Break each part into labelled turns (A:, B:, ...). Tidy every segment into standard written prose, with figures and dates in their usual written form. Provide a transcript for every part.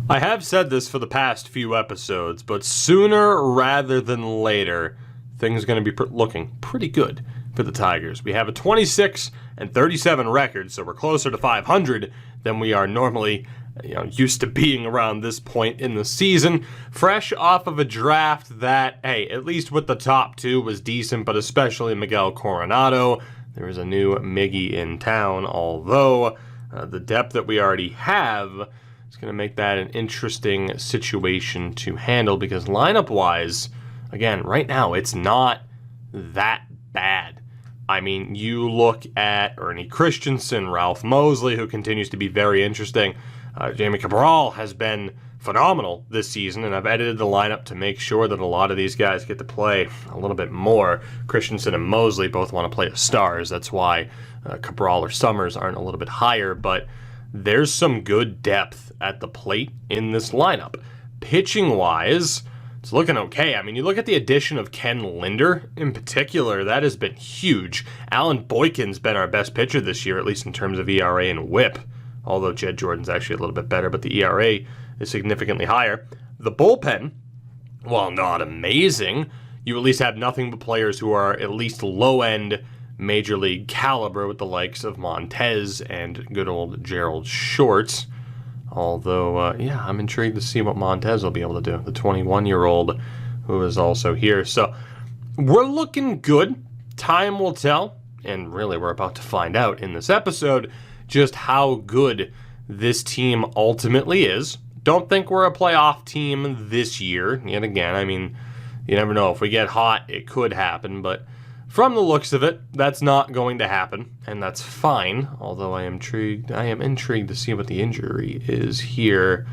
A: I have said this for the past few episodes, but sooner rather than later, things are going to be looking pretty good for the Tigers. We have a 26-37 record, so we're closer to 500 than we are normally used to being around this point in the season. Fresh off of a draft that, hey, at least with the top two was decent, but especially Miguel Corando. There is a new Miggy in town, although the depth that we already have is going to make that an interesting situation to handle because lineup-wise, again, right now, it's not that bad. I mean, you look at Ernie Christiansen, Ralph Mosley, who continues to be very interesting. Jaime Cabral has been phenomenal this season, and I've edited the lineup to make sure that a lot of these guys get to play a little bit more. Christiansen and Mosley both want to play as stars. That's why Cabral or Summers aren't a little bit higher, but there's some good depth at the plate in this lineup. Pitching-wise, it's looking okay. I mean, you look at the addition of Ken Linder in particular, that has been huge. Alan Boykin's been our best pitcher this year, at least in terms of ERA and WHIP, although Jed Jordan's actually a little bit better, but the ERA is significantly higher. The bullpen, while not amazing, you at least have nothing but players who are at least low-end major league caliber with the likes of Montez and good old Gerald Short. Although, I'm intrigued to see what Montez will be able to do, the 21-year-old who is also here. So we're looking good. Time will tell, and really we're about to find out in this episode just how good this team ultimately is. Don't think we're a playoff team this year. Yet again, I mean, you never know. If we get hot, it could happen, but from the looks of it, that's not going to happen, and that's fine, although I am intrigued to see what the injury is here.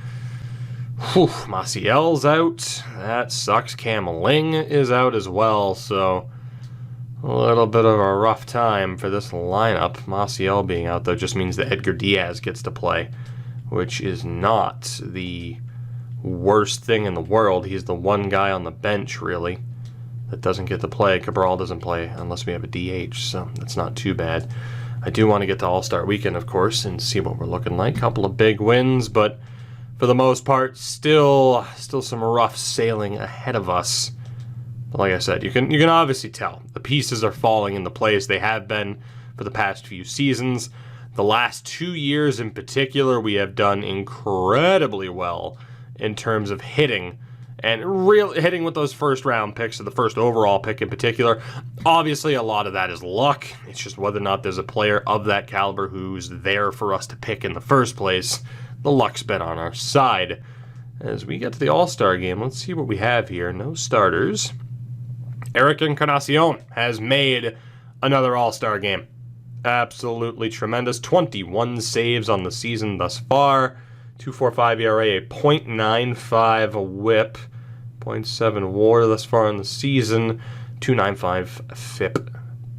A: Maciel's out. That sucks. Cam Ling is out as well, so a little bit of a rough time for this lineup. Maciel being out, though, just means that Edgar Diaz gets to play, which is not the worst thing in the world. He's the one guy on the bench, really, that doesn't get to play. Cabral doesn't play unless we have a DH, so that's not too bad. I do want to get to All-Star Weekend, of course, and see what we're looking like. Couple of big wins, but for the most part, still some rough sailing ahead of us. But like I said, you can obviously tell the pieces are falling into place. They have been for the past few seasons. The last 2 years in particular, we have done incredibly well in terms of hitting. And hitting with those first-round picks, or the first overall pick in particular. Obviously, a lot of that is luck. It's just whether or not there's a player of that caliber who's there for us to pick in the first place. The luck's been on our side. As we get to the All-Star game, let's see what we have here. No starters. Eric Encarncion has made another All-Star game. Absolutely tremendous. 21 saves on the season thus far. 2.45 ERA, a .95 WHIP, .7 WAR thus far in the season, 2.95 FIP.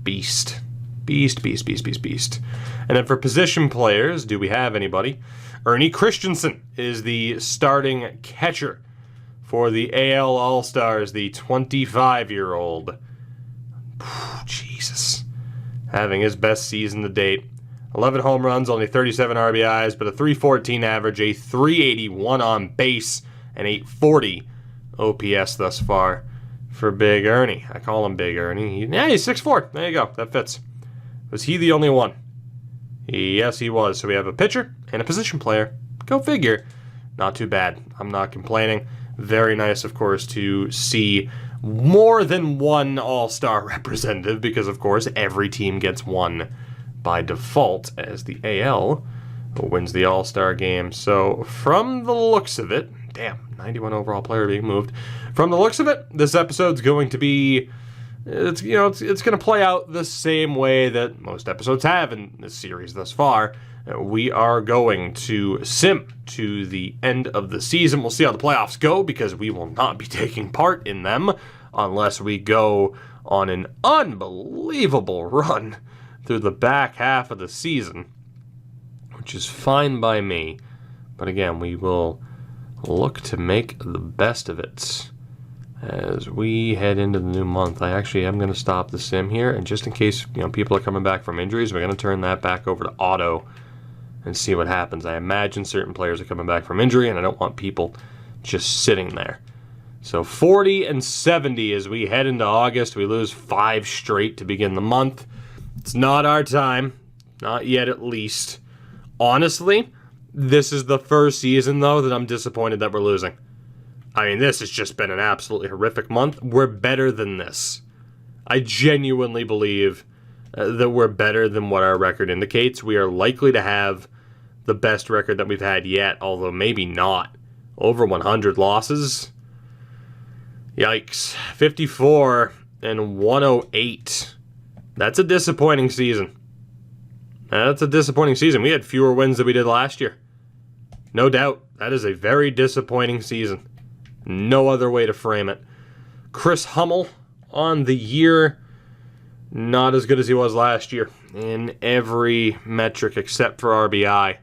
A: Beast. And then for position players, do we have anybody? Ernie Christiansen is the starting catcher for the AL All-Stars, the 25-year-old. Jesus. Having his best season to date. 11 home runs, only 37 RBIs, but a .314 average, a .381 on base, and .840 OPS thus far for Big Ernie. I call him Big Ernie. He's 6'4". There you go. That fits. Was he the only one? Yes, he was. So we have a pitcher and a position player. Go figure. Not too bad. I'm not complaining. Very nice, of course, to see more than one All-Star representative because, of course, every team gets one by default, as the AL wins the All-Star game. So from the looks of it, 91 overall player being moved. From the looks of it, this episode's going to be, it's going to play out the same way that most episodes have in this series thus far. We are going to sim to the end of the season. We'll see how the playoffs go because we will not be taking part in them unless we go on an unbelievable run through the back half of the season, which is fine by me. But again, we will look to make the best of it as we head into the new month. I actually am going to stop the sim here, and just in case people are coming back from injuries, we're going to turn that back over to auto and see what happens. I imagine certain players are coming back from injury, and I don't want people just sitting there. So 40 and 70 as we head into August. We lose 5 straight to begin the month. It's not our time. Not yet, at least. Honestly, this is the first season, though, that I'm disappointed that we're losing. I mean, this has just been an absolutely horrific month. We're better than this. I genuinely believe that we're better than what our record indicates. We are likely to have the best record that we've had yet, although maybe not. Over 100 losses? Yikes. 54 and 108. That's a disappointing season. That's a disappointing season. We had fewer wins than we did last year. No doubt. That is a very disappointing season. No other way to frame it. Chris Hummel on the year, not as good as he was last year in every metric except for RBI.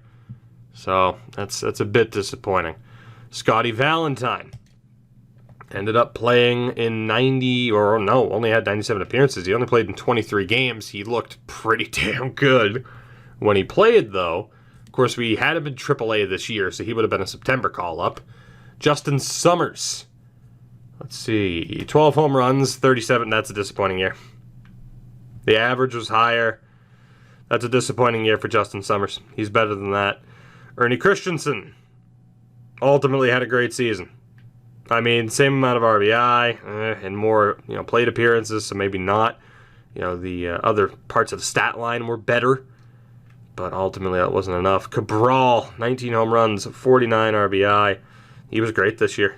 A: So that's a bit disappointing. Scottie Valentine ended up playing in only had 97 appearances. He only played in 23 games. He looked pretty damn good when he played, though. Of course, we had him in AAA this year, so he would have been a September call-up. Justin Summers. Let's see. 12 home runs, 37. That's a disappointing year. The average was higher. That's a disappointing year for Justin Summers. He's better than that. Ernie Christiansen ultimately had a great season. I mean, same amount of RBI and more, plate appearances, so maybe not. The other parts of the stat line were better, but ultimately that wasn't enough. Cabral, 19 home runs, 49 RBI. He was great this year.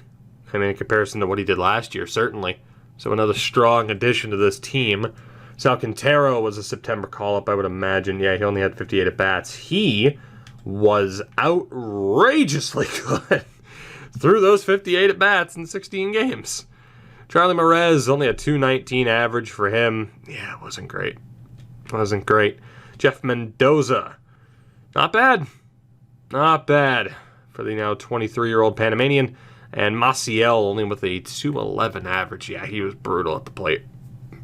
A: I mean, in comparison to what he did last year, certainly. So another strong addition to this team. Sal Quintero was a September call-up, I would imagine. Yeah, he only had 58 at-bats. He was outrageously good through those 58 at-bats in 16 games. Charley Mares, only a 219 average for him. Yeah, it wasn't great. Wasn't great. Jeff Mendoza, not bad. Not bad for the now 23-year-old Panamanian. And Maciel, only with a 211 average. Yeah, he was brutal at the plate.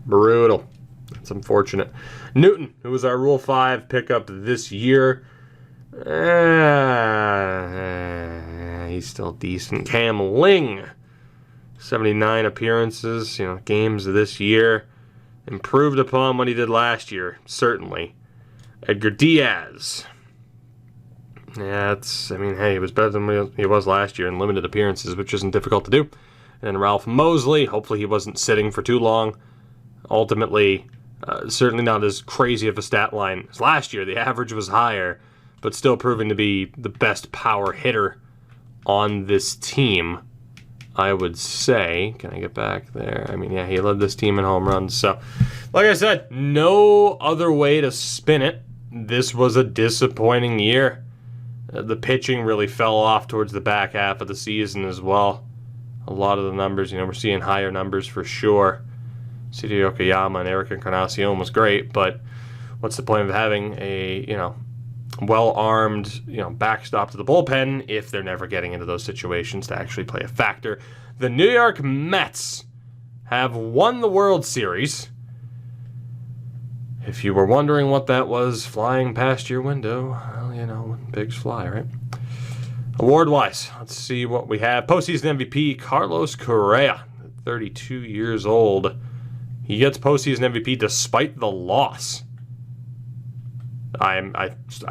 A: Brutal. That's unfortunate. Newton, who was our Rule 5 pickup this year. He's still decent. Cam Ling, 79 appearances, games this year. Improved upon what he did last year, certainly. Edgar Diaz. Yeah, he was better than he was last year in limited appearances, which isn't difficult to do. And Ralph Mosley, hopefully he wasn't sitting for too long. Ultimately, certainly not as crazy of a stat line as last year. The average was higher, but still proving to be the best power hitter on this team, I would say. Can I get back there? He led this team in home runs. So, like I said, no other way to spin it. This was a disappointing year. The pitching really fell off towards the back half of the season as well. A lot of the numbers, we're seeing higher numbers for sure. Sito Yokoyama and Encarncion was great, but what's the point of having a, well-armed, backstop to the bullpen if they're never getting into those situations to actually play a factor? The New York Mets have won the World Series. If you were wondering what that was flying past your window, well, when pigs fly, right? Award-wise, let's see what we have. Postseason MVP, Carlos Correa, 32 years old. He gets postseason MVP despite the loss. I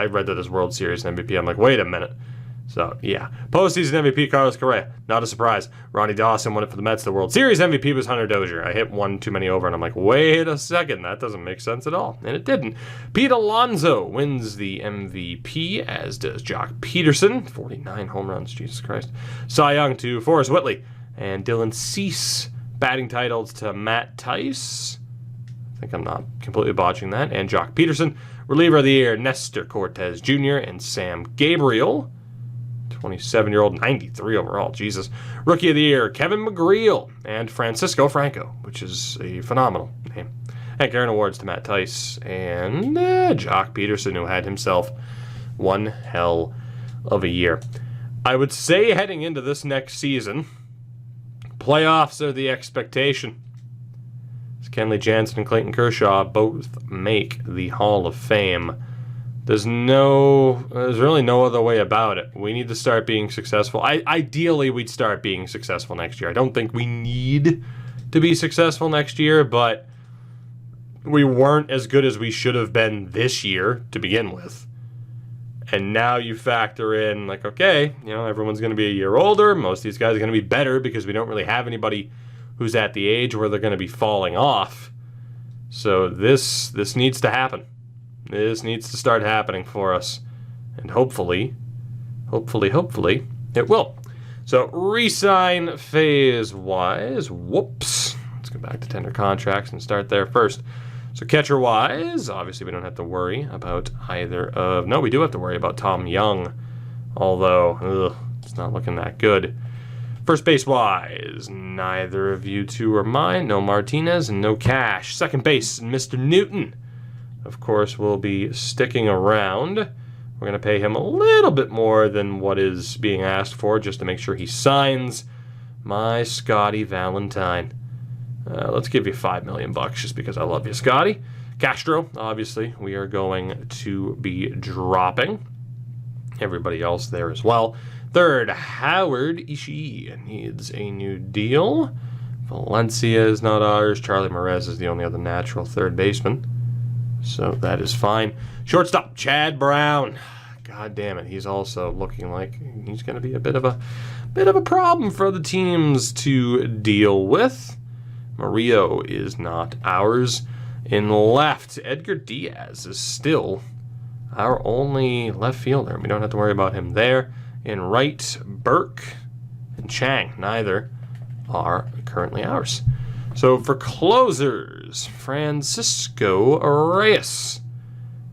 A: read that as World Series MVP. I'm like, wait a minute. So, yeah. Postseason MVP, Carlos Correa. Not a surprise. Ronnie Dawson won it for the Mets. The World Series MVP was Hunter Dozier. I hit one too many over, and I'm like, wait a second. That doesn't make sense at all. And it didn't. Pete Alonso wins the MVP, as does Jock Peterson. 49 home runs. Jesus Christ. Cy Young to Forrest Whitley. And Dylan Cease. Batting titles to Matt Tice. I think I'm not completely botching that. And Jock Peterson. Reliever of the year, Nestor Cortez Jr. and Sam Gabriel. 27-year-old, 93 overall, Jesus. Rookie of the year, Kevin McGreal and Francisco Franco, which is a phenomenal name. Hank Aaron awards to Matt Tice and Jock Peterson, who had himself one hell of a year. I would say heading into this next season, playoffs are the expectation. Kenley Jansen and Clayton Kershaw both make the Hall of Fame. There's really no other way about it. We need to start being successful. Ideally, we'd start being successful next year. I don't think we need to be successful next year, but we weren't as good as we should have been this year to begin with. And now you factor in, like, okay, you know, everyone's going to be a year older. Most of these guys are going to be better because we don't really have anybody who's at the age where they're going to be falling off. So this needs to happen. This needs to start happening for us. And hopefully, it will. So, re-sign phase-wise. Whoops. Let's go back to tender contracts and start there first. So, catcher-wise, obviously we don't have to worry about either of... No, we do have to worry about Tom Young. Although, it's not looking that good. First base-wise, neither of you two are mine. No Martinez and no Cash. Second base, Mr. Newton. Of course, will be sticking around. We're going to pay him a little bit more than what is being asked for just to make sure he signs my Scottie Valentine. Let's give you $5 million just because I love you, Scotty. Castro, obviously, we are going to be dropping. Everybody else there as well. Third, Howard Ishii needs a new deal. Valencia is not ours. Charley Mares is the only other natural third baseman. So that is fine. Shortstop, Chad Brown. God damn it, he's also looking like he's going to be a bit of a problem for the teams to deal with. Murillo is not ours. In left, Edgar Diaz is still our only left fielder. We don't have to worry about him there. In right, Burke and Chang, neither are currently ours. So for closers, Francesco Reyes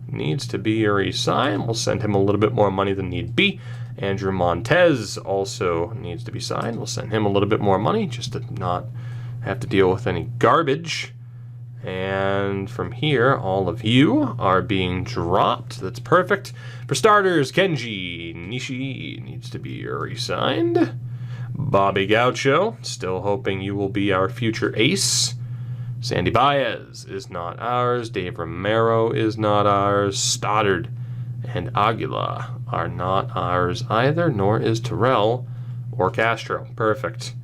A: needs to be re-signed. We'll send him a little bit more money than need be. Andrew Montez also needs to be signed. We'll send him a little bit more money just to not have to deal with any garbage. And from here, all of you are being dropped. That's perfect. For starters, Kenji Nishii needs to be re-signed. Bobby Gaucho, still hoping you will be our future ace. Sandy Baez is not ours. Dave Romero is not ours. Stoddard and Aguila are not ours either, nor is Terrell or Castro. Perfect.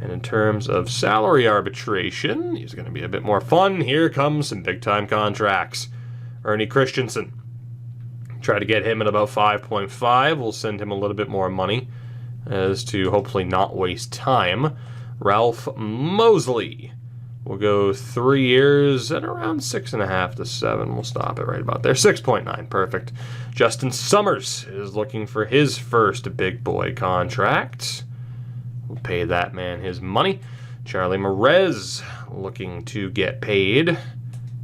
A: And in terms of salary arbitration, he's going to be a bit more fun. Here comes some big-time contracts. Ernie Christiansen. Try to get him at about 5.5. We'll send him a little bit more money as to hopefully not waste time. Ralph Mosley will go 3 years at around 6.5 to 7. We'll stop it right about there. 6.9, perfect. Justin Summers is looking for his first big boy contract. We'll pay that man his money. Charley Mares looking to get paid.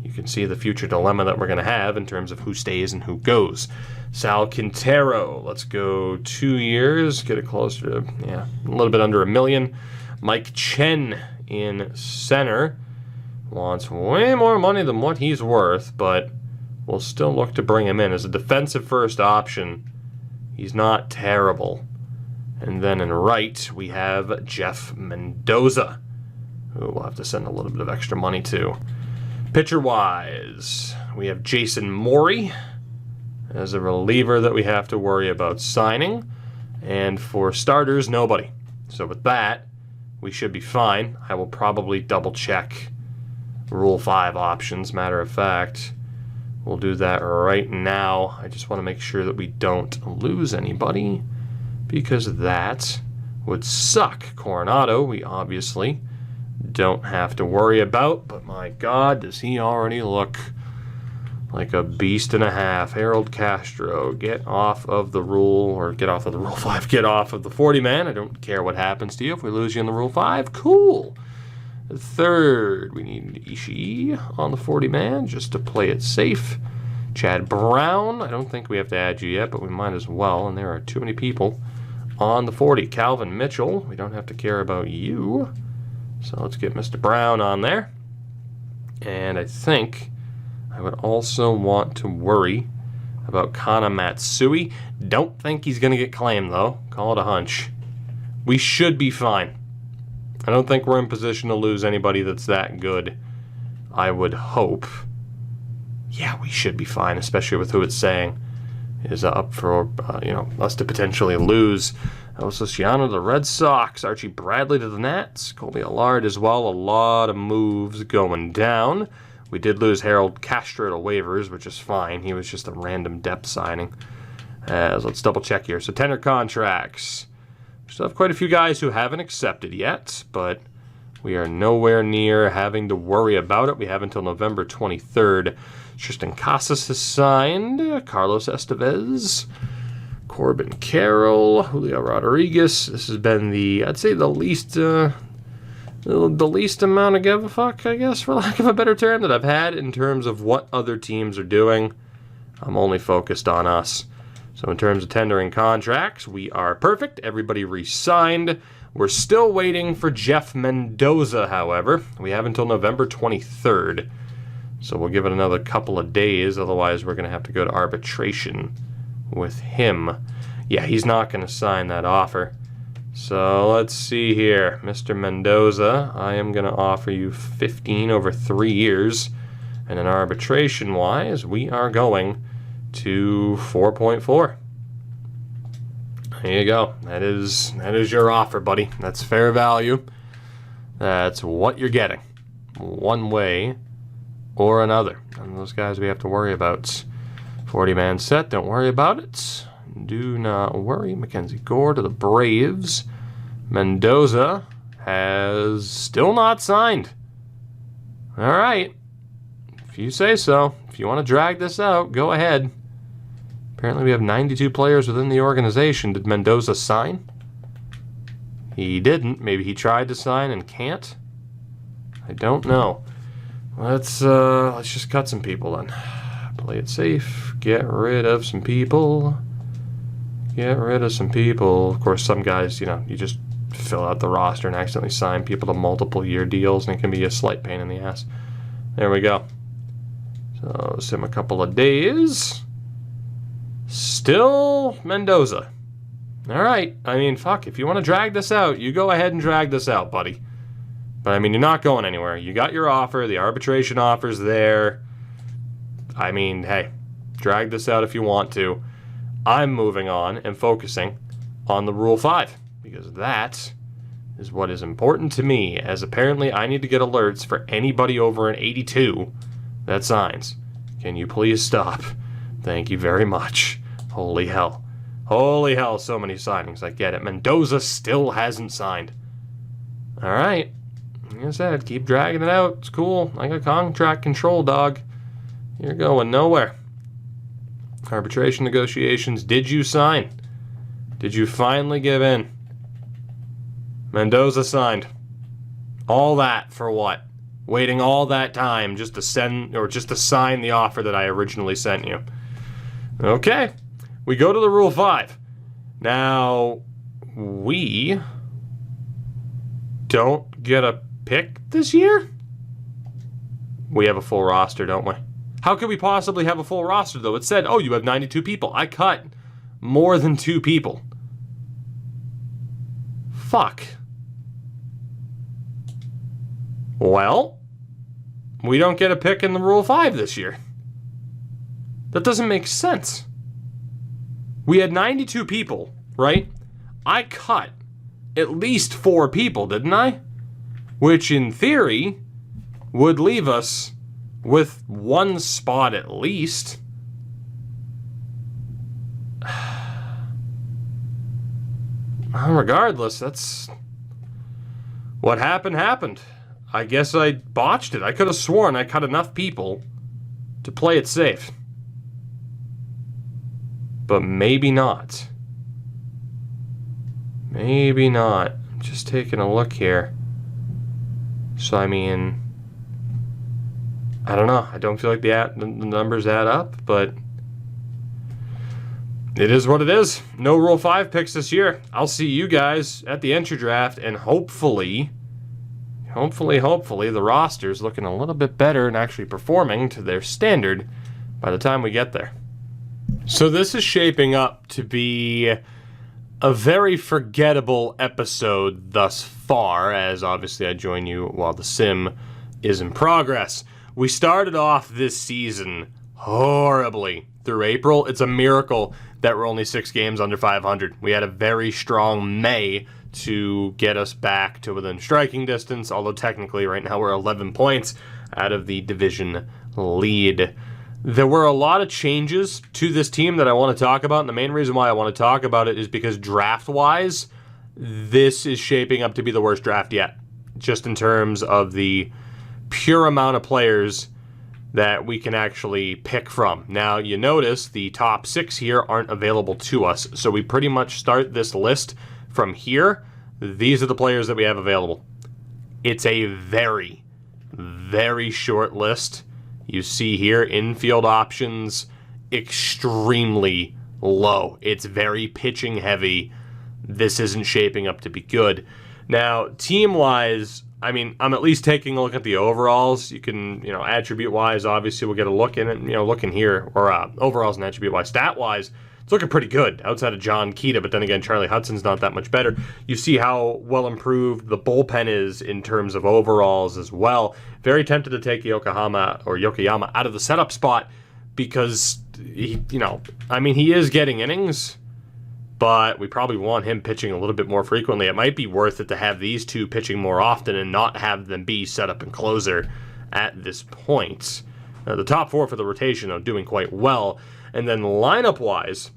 A: You can see the future dilemma that we're going to have in terms of who stays and who goes. Sal Quintero, let's go 2 years, get it closer to, a little bit under $1 million. Mike Chen in center wants way more money than what he's worth, but we'll still look to bring him in as a defensive first option. He's not terrible. And then in right, we have Jeff Mendoza, who we'll have to send a little bit of extra money to. Pitcher-wise, we have Jason Mori as a reliever that we have to worry about signing. And for starters, nobody. So with that, we should be fine. I will probably double-check Rule 5 options, matter of fact. We'll do that right now. I just want to make sure that we don't lose anybody, because that would suck. Coronado, we obviously don't have to worry about, but my God, does he already look like a beast and a half. Harold Castro, get off of the rule, or get off of the Rule 5, get off of the 40-man. I don't care what happens to you if we lose you in the Rule 5. Cool. Third, we need Ishii on the 40-man just to play it safe. Chad Brown, I don't think we have to add you yet, but we might as well, and there are too many people on the 40. Calvin Mitchell, we don't have to care about you. So let's get Mr. Brown on there. And I think I would also want to worry about Kana Matsui. Don't think he's going to get claimed, though. Call it a hunch. We should be fine. I don't think we're in position to lose anybody that's that good. I would hope. yeah, we should be fine, especially with who it's saying is up for, us to potentially lose. Osociano to the Red Sox, Archie Bradley to the Nats, Colby Allard as well. A lot of moves going down. We did lose Harold Castro to waivers, which is fine. He was just a random depth signing. Let's double check here. So tender contracts. We still have quite a few guys who haven't accepted yet, but we are nowhere near having to worry about it. We have until November 23rd. Tristan Casas has signed. Carlos Estevez. Corbin Carroll. Julio Rodriguez. This has been I'd say the least amount of give a fuck, I guess, for lack of a better term, that I've had in terms of what other teams are doing. I'm only focused on us. So in terms of tendering contracts, we are perfect. Everybody re-signed. We're still waiting for Jeff Mendoza, however. We have until November 23rd. So we'll give it another couple of days. Otherwise, we're going to have to go to arbitration with him. Yeah, he's not going to sign that offer. So let's see here. Mr. Mendoza, I am going to offer you 15 over 3 years. And then arbitration-wise, we are going to 4.4. There you go. That is your offer, buddy. That's fair value. That's what you're getting. One way or another. And those guys we have to worry about. 40-man set, don't worry about it. Do not worry. Mackenzie Gore to the Braves. Mendoza has still not signed. All right. If you say so. If you want to drag this out, go ahead. Apparently we have 92 players within the organization. Did Mendoza sign? He didn't. Maybe he tried to sign and can't. I don't know. Let's just cut some people then. Play it safe. Get rid of some people. Get rid of some people. Of course, some guys, you just fill out the roster and accidentally sign people to multiple year deals, and it can be a slight pain in the ass. There we go. So, sim a couple of days. Still Mendoza. All right. I mean, fuck. If you want to drag this out, you go ahead and drag this out, buddy. But, I mean, you're not going anywhere. You got your offer. The arbitration offer's there. I mean, hey, drag this out if you want to. I'm moving on and focusing on the Rule 5 because that is what is important to me, as apparently I need to get alerts for anybody over an 82 that signs. Can you please stop? Thank you very much. Holy hell. Holy hell, so many signings. I get it. Mendoza still hasn't signed. All right. Like I said, keep dragging it out. It's cool. I got contract control, dog. You're going nowhere. Arbitration negotiations. Did you sign? Did you finally give in? Mendoza signed. All that for what? Waiting all that time just to sign the offer that I originally sent you. Okay. We go to the Rule 5. Now, we don't get a pick this year? We have a full roster, don't we? How could we possibly have a full roster, though? It said, oh, you have 92 people. I cut more than 2 people. Fuck. Well, we don't get a pick in the Rule 5 this year. That doesn't make sense. We had 92 people, right? I cut at least 4 people, didn't I? Which, in theory, would leave us with 1 spot at least. Regardless, that's what happened. I guess I botched it. I could have sworn I cut enough people to play it safe. But maybe not. Maybe not. I'm just taking a look here. So, I mean, I don't know. I don't feel like the numbers add up, but it is what it is. No Rule 5 picks this year. I'll see you guys at the entry draft, and hopefully, the roster's looking a little bit better and actually performing to their standard by the time we get there. So this is shaping up to be a very forgettable episode thus far, as obviously I join you while the sim is in progress. We started off this season horribly through April. It's a miracle that we're only 6 games under 500. We had a very strong May to get us back to within striking distance, although technically right now we're 11 points out of the division lead. There were a lot of changes to this team that I want to talk about, and the main reason why I want to talk about it is because draft-wise, this is shaping up to be the worst draft yet, just in terms of the pure amount of players that we can actually pick from. Now, you notice the top 6 here aren't available to us, so we pretty much start this list from here. These are the players that we have available. It's a very, very short list. You see here, infield options, extremely low. It's very pitching heavy. This isn't shaping up to be good. Now, team-wise, I mean, I'm at least taking a look at the overalls. You can, attribute-wise, obviously, we'll get a look in it. Looking here, or overalls and attribute-wise. Stat-wise, it's looking pretty good outside of John Kida, but then again, Charley Hutson's not that much better. You see how well improved the bullpen is in terms of overalls as well. Very tempted to take Yokoyama out of the setup spot because, he is getting innings, but we probably want him pitching a little bit more frequently. It might be worth it to have these two pitching more often and not have them be setup and closer at this point. The top 4 for the rotation, though, doing quite well. And then lineup-wise,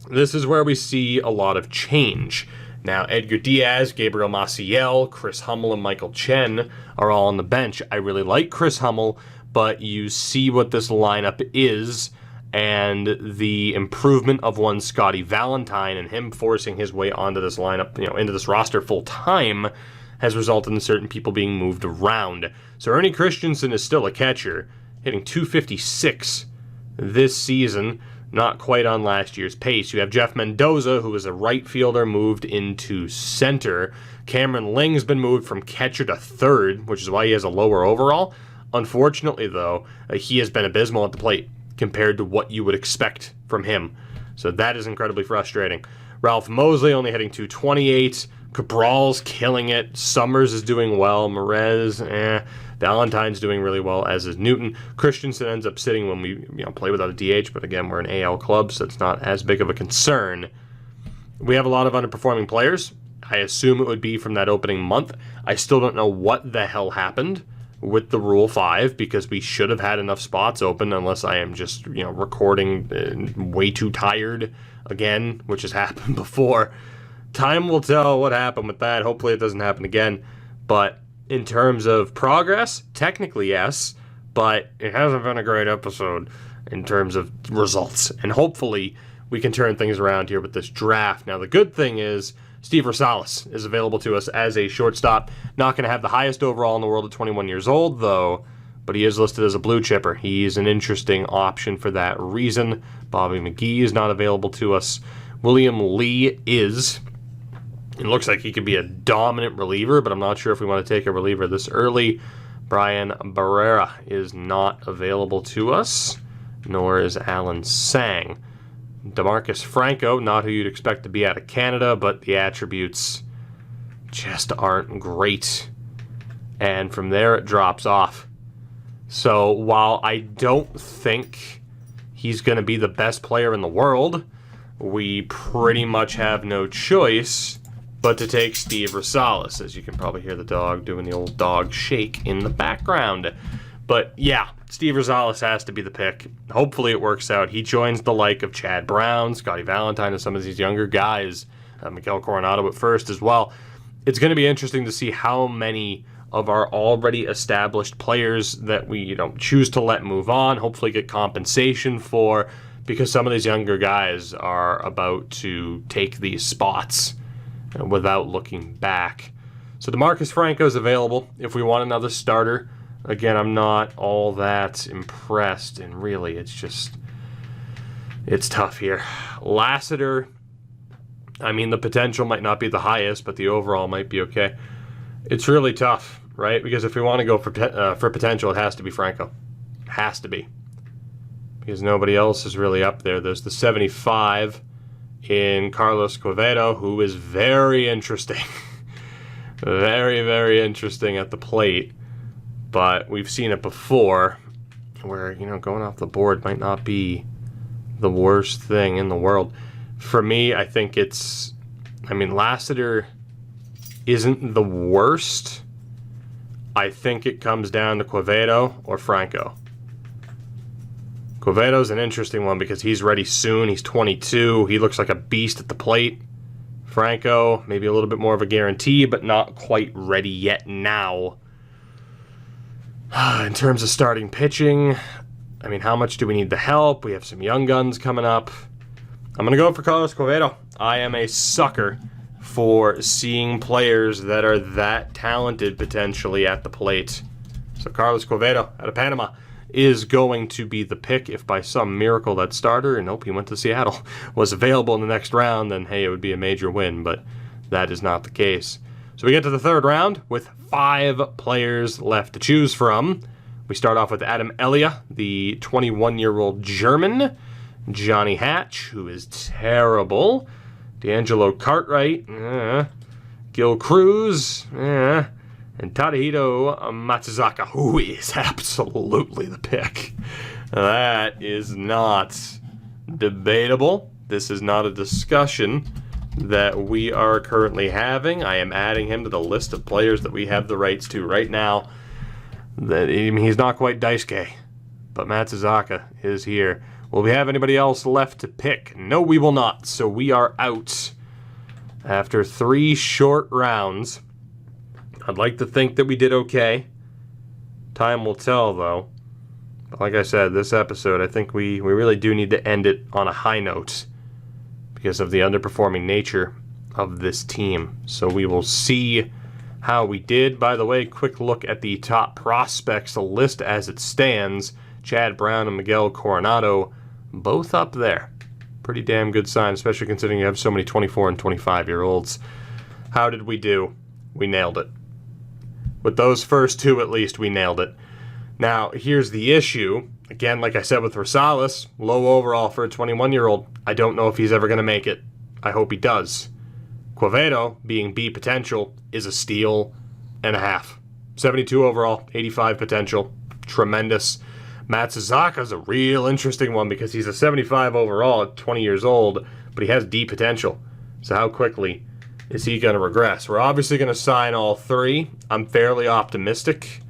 A: this is where we see a lot of change. Now, Edgar Diaz, Gabriel Maciel, Chris Hummel, and Michael Chen are all on the bench. I really like Chris Hummel, but you see what this lineup is, and the improvement of one Scottie Valentine and him forcing his way onto this lineup, into this roster full-time, has resulted in certain people being moved around. So Ernie Christiansen is still a catcher, hitting .256 this season, not quite on last year's pace. You have Jeff Mendoza, who is a right fielder, moved into center. Cameron Ling's been moved from catcher to third, which is why he has a lower overall. Unfortunately, though, he has been abysmal at the plate compared to what you would expect from him. So that is incredibly frustrating. Ralph Mosley only hitting .228. Cabral's killing it. Summers is doing well. Mares, Valentine's doing really well, as is Newton. Christensen ends up sitting when we play without a DH, but again, we're an AL club, so it's not as big of a concern. We have a lot of underperforming players. I assume it would be from that opening month. I still don't know what the hell happened with the Rule 5, because we should have had enough spots open, unless I am just, recording way too tired again, which has happened before. Time will tell what happened with that. Hopefully it doesn't happen again. But in terms of progress, technically yes, but it hasn't been a great episode in terms of results. And hopefully we can turn things around here with this draft. Now, the good thing is Steve Rosales is available to us as a shortstop. Not going to have the highest overall in the world at 21 years old, though, but he is listed as a blue chipper. He's an interesting option for that reason. Bobby McGee is not available to us. William Lee is. It looks like he could be a dominant reliever, but I'm not sure if we want to take a reliever this early. Brian Barrera is not available to us, nor is Alan Sang. DeMarcus Franco, not who you'd expect to be out of Canada, but the attributes just aren't great. And from there, it drops off. So while I don't think he's going to be the best player in the world, we pretty much have no choice but to take Steve Rosales, as you can probably hear the dog doing the old dog shake in the background. But yeah, Steve Rosales has to be the pick. Hopefully it works out. He joins the like of Chad Brown, Scottie Valentine, and some of these younger guys. Miguel Corando at first as well. It's going to be interesting to see how many of our already established players that we choose to let move on, hopefully get compensation for, because some of these younger guys are about to take these spots without looking back. So DeMarcus Franco is available if we want another starter. Again, I'm not all that impressed, and really, it's tough here. Lassiter, the potential might not be the highest, but the overall might be okay. It's really tough, right? Because if we want to go for potential, it has to be Franco. Has to be. Because nobody else is really up there. There's the 75 in Carlos Quevedo, who is very interesting. Very, very interesting at the plate. But we've seen it before. where, going off the board might not be the worst thing in the world. For me, I think Lassiter isn't the worst. I think it comes down to Quevedo or Franco. Quevedo's an interesting one because he's ready soon. He's 22. He looks like a beast at the plate. Franco, maybe a little bit more of a guarantee, but not quite ready yet now. In terms of starting pitching, how much do we need the help? We have some young guns coming up. I'm going to go for Carlos Quevedo. I am a sucker for seeing players that are that talented potentially at the plate. So Carlos Quevedo out of Panama is going to be the pick. If by some miracle that starter, and nope, he went to Seattle, was available in the next round, then hey, it would be a major win, but that is not the case. So we get to the third round with 5 players left to choose from. We start off with Adam Elia, the 21-year-old German, Johnny Hatch, who is terrible, D'Angelo Cartwright, Gil Cruz, and Tadahito Matsuzaka, who is absolutely the pick. That is not debatable. This is not a discussion that we are currently having. I am adding him to the list of players that we have the rights to right now. He's not quite Daisuke, but Matsuzaka is here. Will we have anybody else left to pick? No, we will not. So we are out after 3 short rounds. I'd like to think that we did okay. Time will tell, though. But like I said, this episode, I think we really do need to end it on a high note because of the underperforming nature of this team. So we will see how we did. By the way, quick look at the top prospects list as it stands. Chad Brown and Miguel Corando, both up there. Pretty damn good sign, especially considering you have so many 24 and 25-year-olds. How did we do? We nailed it. With those first 2, at least, we nailed it. Now, here's the issue. Again, like I said with Rosales, low overall for a 21-year-old. I don't know if he's ever going to make it. I hope he does. Quevedo, being B potential, is a steal and a half. 72 overall, 85 potential. Tremendous. Matsuzaka's a real interesting one because he's a 75 overall at 20 years old, but he has D potential. So how quickly is he going to regress? We're obviously going to sign all 3. I'm fairly optimistic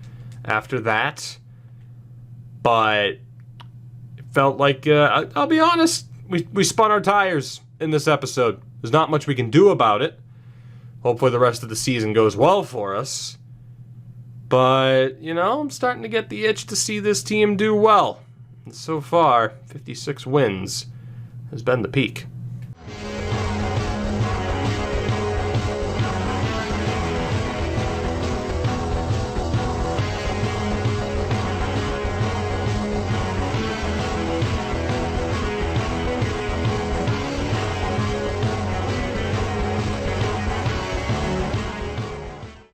A: after that, but it felt like, I'll be honest, we spun our tires in this episode. There's not much we can do about it. Hopefully the rest of the season goes well for us. But, I'm starting to get the itch to see this team do well. And so far, 56 wins has been the peak.